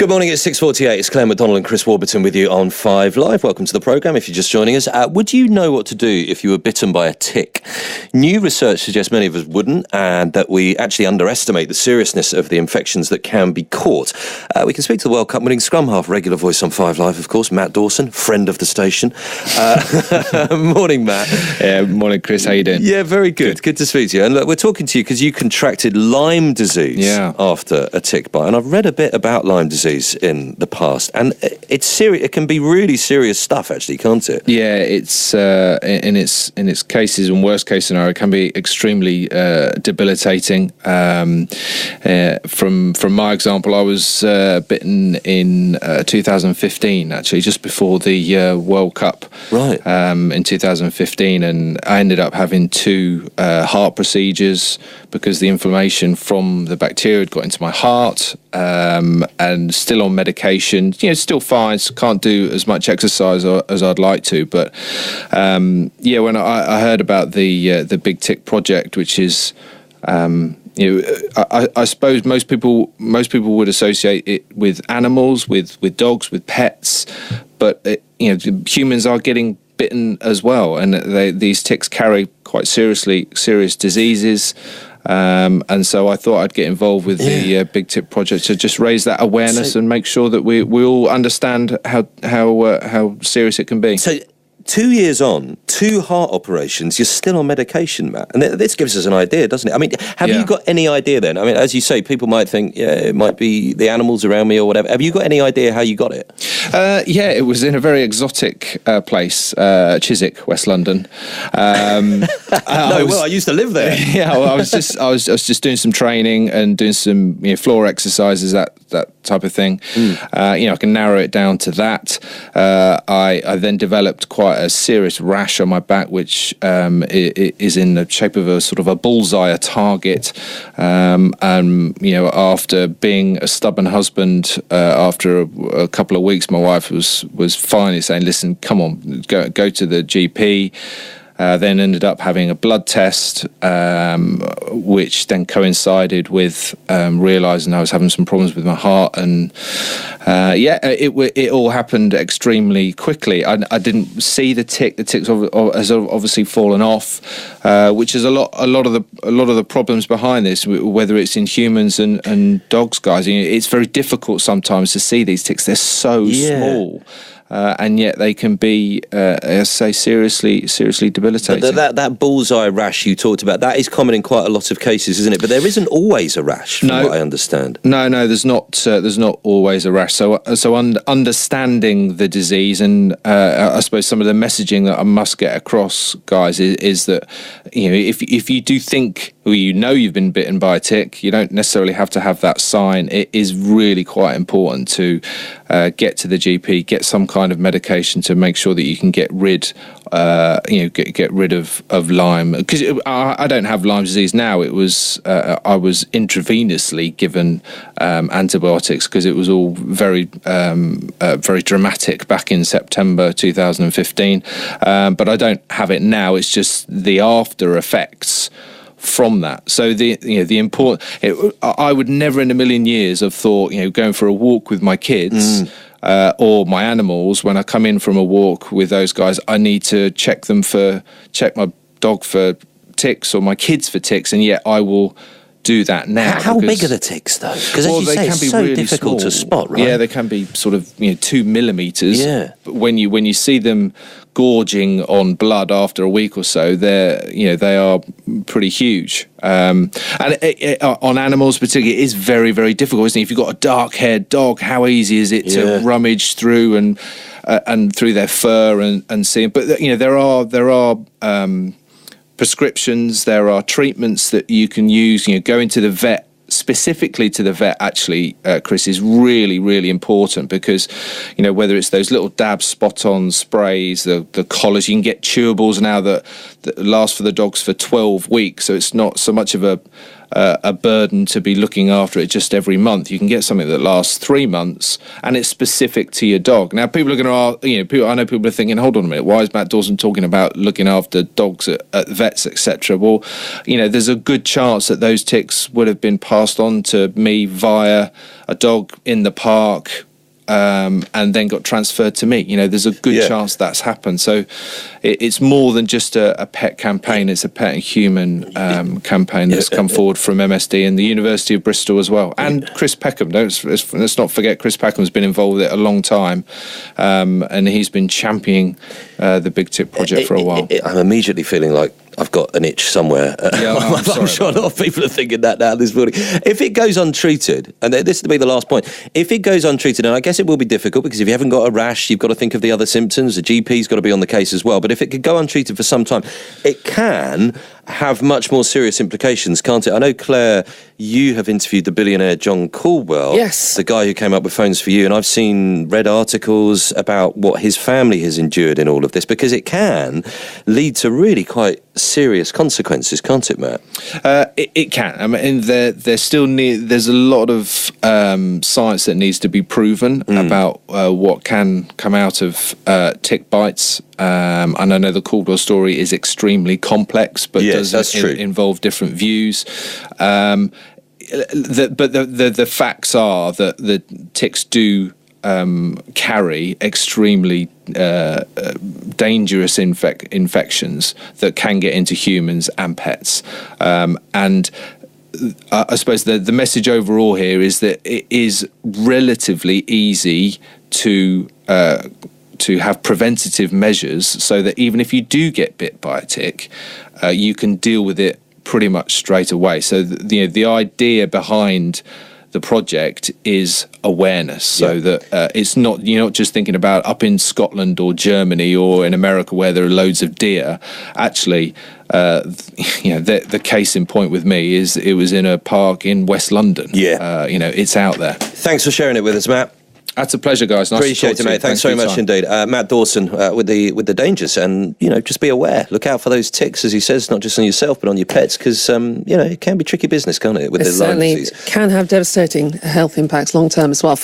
Good morning, it's 6:48. It's Claire McDonald and Chris Warburton with you on 5 Live. Welcome to the programme if you're just joining us. Would you know what to do if you were bitten by a tick? New research suggests many of us wouldn't, and that we actually underestimate the seriousness of the infections that can be caught. We can speak to the World Cup winning scrum half, regular voice on 5 Live, of course, Matt Dawson, friend of the station. Morning, Matt. Yeah, morning, Chris. How you doing? Yeah, very good. Good to speak to you. And look, we're talking to you because you contracted Lyme disease after a tick bite. And I've read a bit about Lyme disease in the past, and it's serious. It can be really serious stuff, actually, can't it? Yeah, it's in its cases and worst case scenario, it can be extremely debilitating. From my example, I was bitten in 2015, actually, just before the World Cup. Right. In 2015, and I ended up having 2 heart procedures because the inflammation from the bacteria had got into my heart, and still on medication. Still fine. Can't do as much exercise as I'd like to. But when I heard about the Big Tick project, which is I suppose most people would associate it with animals, with dogs, with pets, but humans are getting bitten as well, and these ticks carry quite serious diseases. And so I thought I'd get involved with the Big Tick project to just raise that awareness and make sure that we all understand how serious it can be. So 2 years on, 2 heart operations, you're still on medication, Matt. And this gives us an idea, doesn't it? I mean, have you got any idea then? I mean, as you say, people might think, it might be the animals around me or whatever. Have you got any idea how you got it? It was in a very exotic place, Chiswick, West London. I used to live there. I was just doing some training and doing some floor exercises, that type of thing. I can narrow it down to that. I then developed quite a serious rash on my back, which is in the shape of a sort of a bullseye, a target. After being a stubborn husband, after a couple of weeks, my wife was finally saying, "Listen, come on, go to the GP." Then ended up having a blood test, which then coincided with realising I was having some problems with my heart, and it all happened extremely quickly. I didn't see the tick. The tick's has obviously fallen off, which is a lot of the problems behind this. Whether it's in humans and dogs, guys, it's very difficult sometimes to see these ticks. They're so small. And yet they can be, seriously debilitating. That bullseye rash you talked about, that is common in quite a lot of cases, isn't it? But there isn't always a rash, from what I understand. No, there's not always a rash. So understanding the disease, and I suppose some of the messaging that I must get across, guys, is that if you do think, or you've been bitten by a tick, you don't necessarily have to have that sign. It is really quite important to get to the GP, get some kind of medication to make sure that you can get rid of Lyme. Because I don't have Lyme disease now. It was I was intravenously given antibiotics because it was all very dramatic back in September 2015. But I don't have it now. It's just the after effects from that. So I would never in a million years have thought, going for a walk with my kids or my animals, when I come in from a walk with those guys, I need to check my dog for ticks or my kids for ticks, and yet I will do that now. How big are the ticks, though? Because as you say, it's so really difficult to spot, right? Yeah, they can be sort of 2 millimeters. Yeah. But when you see them gorging on blood after a week or so, they are pretty huge. And on animals particularly, it is very, very difficult, isn't it? If you've got a dark-haired dog, how easy is it to rummage through and through their fur and see? But there are prescriptions, there are treatments that you can use. Going to the vet, specifically to the vet, actually, Chris, is really, really important, because whether it's those little dab spot-on sprays, the collars, you can get chewables now that last for the dogs for 12 weeks, so it's not so much of a a burden to be looking after it just every month. You can get something that lasts 3 months, and it's specific to your dog. Now, people are going to ask, I know people are thinking, hold on a minute, why is Matt Dawson talking about looking after dogs at vets, etc.? Well, there's a good chance that those ticks would have been passed on to me via a dog in the park, and then got transferred to me. There's a good chance that's happened. So it's more than just a pet campaign. It's a pet and human campaign that's come forward from MSD and the University of Bristol as well. And Chris Peckham. Let's not forget Chris Peckham's been involved with it a long time, and he's been championing the Big Tick project for a while. I'm immediately feeling like I've got an itch somewhere. I'm sure a lot of people are thinking that now this morning. If it goes untreated, and this will be the last point, if it goes untreated, and I guess it will be difficult because if you haven't got a rash, you've got to think of the other symptoms. The GP's got to be on the case as well. But if it could go untreated for some time, it can have much more serious implications, can't it? I know, Claire, you have interviewed the billionaire John Caldwell, yes, the guy who came up with Phones for You, and I've read articles about what his family has endured in all of this, because it can lead to really quite serious consequences, can't it, Matt? It can. I mean, there's a lot of science that needs to be proven about what can come out of tick bites. And I know the Caldwell story is extremely complex, but does involve different views. But the facts are that the ticks do carry extremely dangerous infections that can get into humans and pets. And I suppose the message overall here is that it is relatively easy to have preventative measures, so that even if you do get bit by a tick, you can deal with it pretty much straight away. So the idea behind the project is awareness, so that you're not just thinking about up in Scotland or Germany or in America where there are loads of deer. Actually, the case in point with me is it was in a park in West London. It's out there. Thanks for sharing it with us, Matt. That's a pleasure, guys. Nice Appreciate to it, mate. Thanks very much indeed. Matt Dawson with the dangers, and just be aware. Look out for those ticks, as he says, not just on yourself but on your pets, because it can be tricky business, can't it? With the Lyme disease, certainly can have devastating health impacts long term as well.